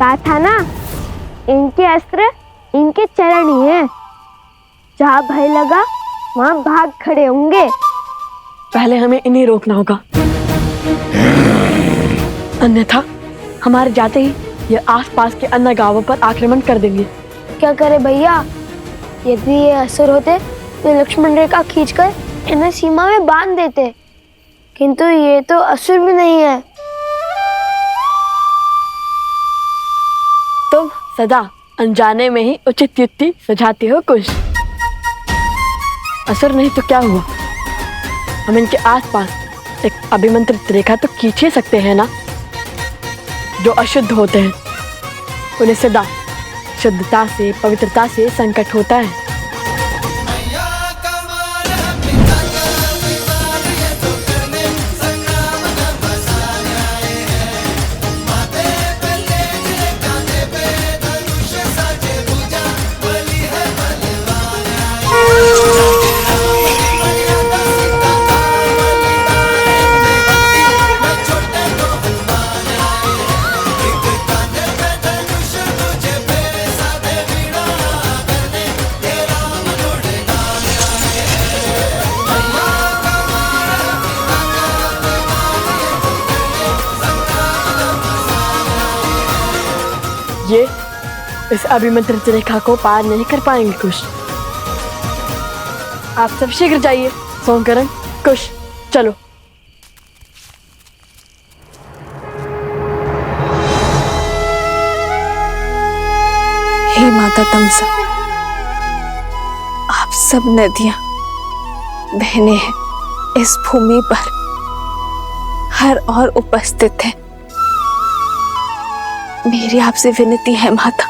कहा था ना, इनके अस्त्र इनके चरण ही हैं। जहाँ भय लगा वहाँ भाग खड़े होंगे। पहले हमें इन्हें रोकना होगा, अन्यथा हमारे जाते ही ये आसपास के अन्य गांवों पर आक्रमण कर देंगे। क्या करे भैया, यदि ये असुर होते तो लक्ष्मण रेखा खींचकर इन्हें सीमा में बांध देते, किंतु ये तो असुर भी नहीं है। तुम सदा अनजाने में ही उचित युक्ति सुझाते हो कुछ। असुर नहीं तो क्या हुआ, हम इनके आसपास एक अभिमंत्रित रेखा तो खींच ही सकते हैं ना। जो अशुद्ध होते हैं उन्हें सदा शुद्धता से, पवित्रता से संकट होता है। ये इस अभिमंत्रित रेखा को पार नहीं कर पाएंगे कुश। आप सब शीघ्र जाइए। सोमकरण, कुश, चलो। हे माता तमसा, आप सब नदियां, बहनें हैं इस भूमि पर हर और उपस्थित हैं। मेरी आपसे विनती है माता,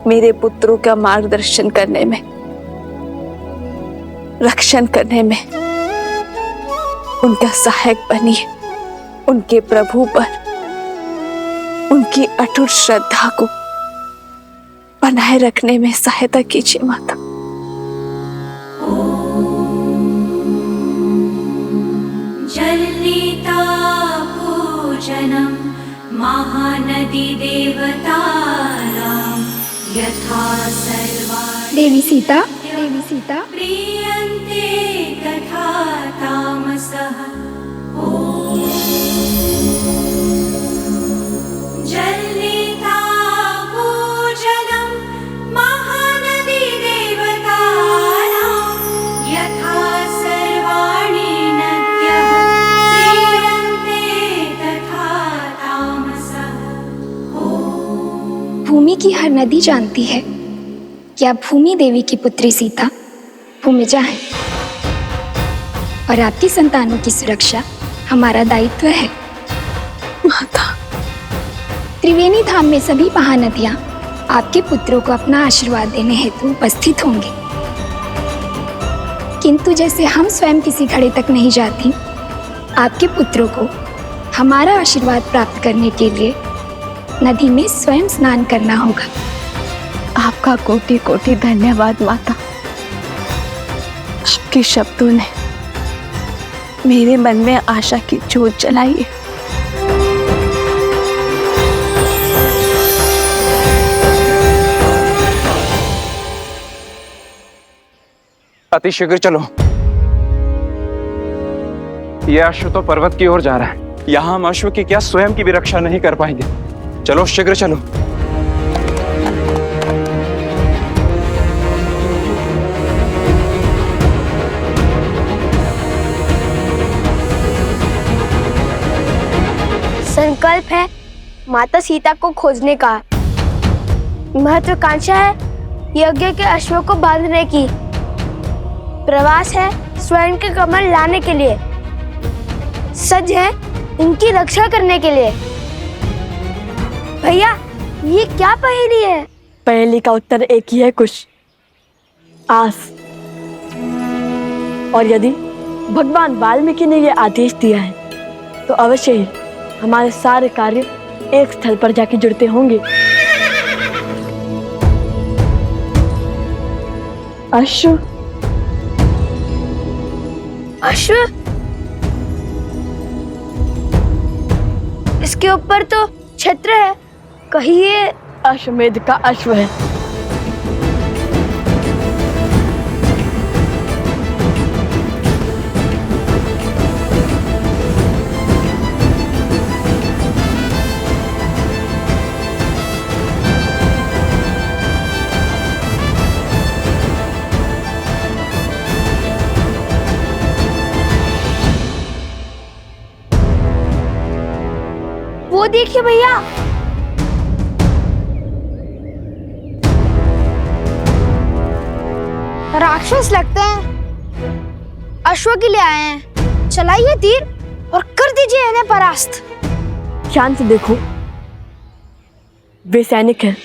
मेरे पुत्रों का मार्गदर्शन करने में, रक्षण करने में उनका सहायक बनिए। उनके प्रभु पर उनकी अटूट श्रद्धा को बनाए रखने में सहायता कीजिए माता। जलनीता पूजनम महानदी देवतानां यथा सर्वाणि देवी सीता प्रीयन्ते तथा तामसः। जलनीता पूजनम महानदी देवतानां यथा सर्वाणि नद्यः प्रीयन्ते तथा तामसः। भूमि की हर नदी जानती है कि आप भूमि देवी की पुत्री सीता भूमिजा हैं और आपकी संतानों की सुरक्षा हमारा दायित्व है। माता, त्रिवेणी धाम में सभी महानदियां आपके पुत्रों को अपना आशीर्वाद देने हेतु उपस्थित होंगे, किंतु जैसे हम स्वयं किसी घड़े तक नहीं जाती, आपके पुत्रों को हमारा आशीर्वाद प्राप्त करने के लिए नदी में स्वयं स्नान करना होगा। आपका कोटि कोटि धन्यवाद माता। आपके शब्दों ने मेरे मन में आशा की ज्योत जलाई है। अतिशीघ्र चलो, यह अश्व तो पर्वत की ओर जा रहा है। यहां हम अश्व की क्या स्वयं की भी रक्षा नहीं कर पाएंगे। चलो शीघ्र चलो। संकल्प है माता सीता को खोजने का। महत्वाकांक्षा है यज्ञ के अश्वों को बांधने की। प्रवास है स्वर्ण के कमल लाने के लिए। सज है इनकी रक्षा करने के लिए। भैया, ये क्या पहेली है? पहेली का उत्तर एक ही है कुश, आस। और यदि भगवान वाल्मीकि ने यह आदेश दिया है तो अवश्य ही हमारे सारे कार्य एक स्थल पर जाके जुड़ते होंगे। अश्व इसके ऊपर तो छत्र है, कहीं ये अश्वमेध का अश्व है। वो देखिए भैया, राक्षस लगते हैं, अश्व के लिए आए हैं। चलाइए तीर और कर दीजिए इन्हें परास्त। ध्यान से देखो, वे सैनिक हैं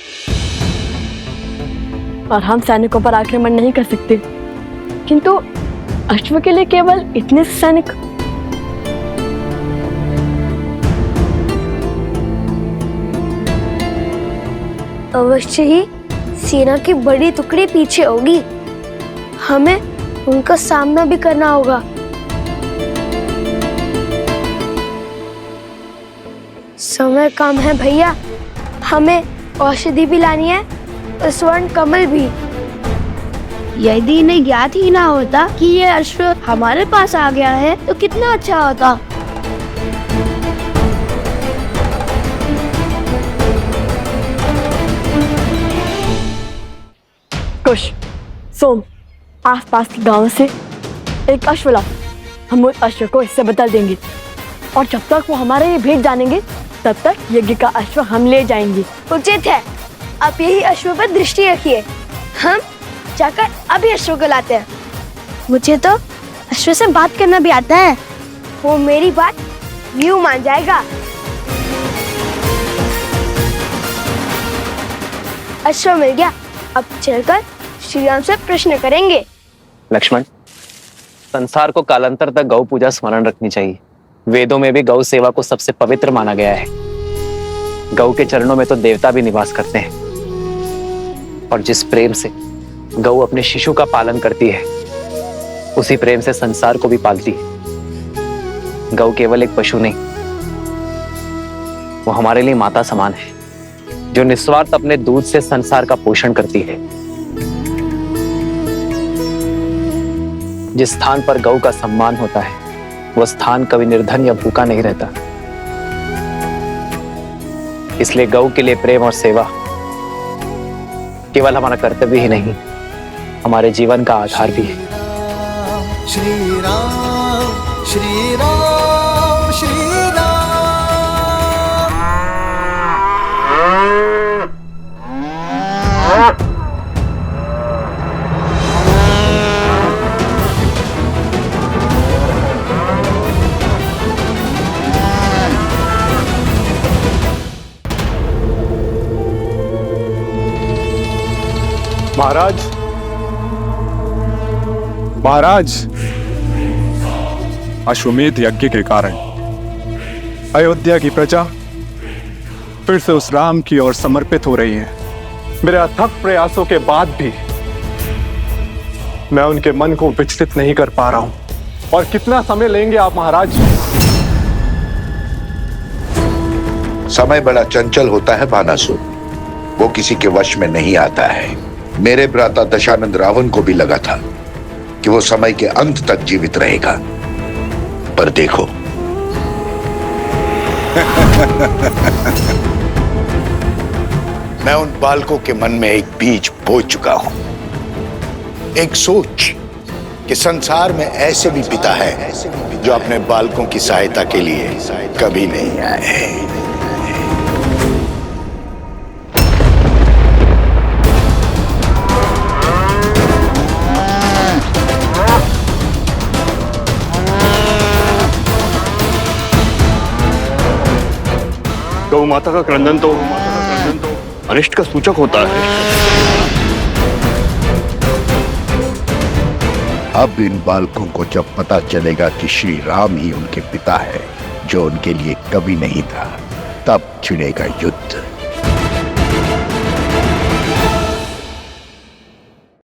और हम सैनिकों पर आक्रमण नहीं कर सकते, किंतु अश्व के लिए केवल इतने सैनिक। अवश्य ही सेना की बड़ी टुकड़ी पीछे होगी, हमें उनका सामना भी करना होगा। समय कम है भैया, हमें औषधि भी लानी है और स्वर्ण कमल भी। यदि इन्हें ज्ञात ही ना होता कि ये अश्व हमारे पास आ गया है तो कितना अच्छा होता। कुश, सोम, आसपास के गांव से एक अश्व लाओ। हम उस अश्व को इससे बदल देंगे और जब तक वो हमारे ये भेंट जानेंगे तब तक यज्ञ का अश्व हम ले जाएंगे। उचित है, आप यही अश्व पर दृष्टि रखिए, हम जाकर अभी अश्व को लाते हैं। मुझे तो अश्व से बात करना भी आता है, वो मेरी बात यूं मान जाएगा। अश्व मिल गया, अब चलकर श्री राम से प्रश्न करेंगे। लक्ष्मण, संसार को कालांतर तक गौ पूजा स्मरण रखनी चाहिए। वेदों में भी गौ सेवा को सबसे पवित्र माना गया है। गौ के चरणों में तो देवता भी निवास करते हैं। और जिस प्रेम से गौ अपने शिशु का पालन करती है, उसी प्रेम से संसार को भी पालती है। गौ केवल एक पशु नहीं, वो हमारे लिए माता समान है, जो निस्वार्थ अपने दूध से संसार का पोषण करती है। जिस स्थान पर गौ का सम्मान होता है, वो स्थान कभी निर्धन या भूखा नहीं रहता। इसलिए गौ के लिए प्रेम और सेवा केवल हमारा कर्तव्य ही नहीं, हमारे जीवन का आधार भी है। श्री राम श्री राम श्री राम। महाराज, महाराज, अश्वमेध यज्ञ के कारण अयोध्या की प्रजा फिर से उस राम की ओर समर्पित हो रही है। मेरे अथक प्रयासों के बाद भी मैं उनके मन को विचलित नहीं कर पा रहा हूं। और कितना समय लेंगे आप महाराज? समय बड़ा चंचल होता है बानासुर, वो किसी के वश में नहीं आता है। मेरे भ्राता दशानंद रावण को भी लगा था कि वो समय के अंत तक जीवित रहेगा, पर देखो मैं उन बालकों के मन में एक बीज बो चुका हूं, एक सोच कि संसार में ऐसे भी पिता है जो अपने बालकों की सहायता के लिए कभी नहीं आए। गौ माता का क्रंदन तो अनिष्ट का सूचक होता है। अब इन बालकों को जब पता चलेगा कि श्री राम ही उनके पिता है, जो उनके लिए कभी नहीं था, तब छिड़ेगा युद्ध।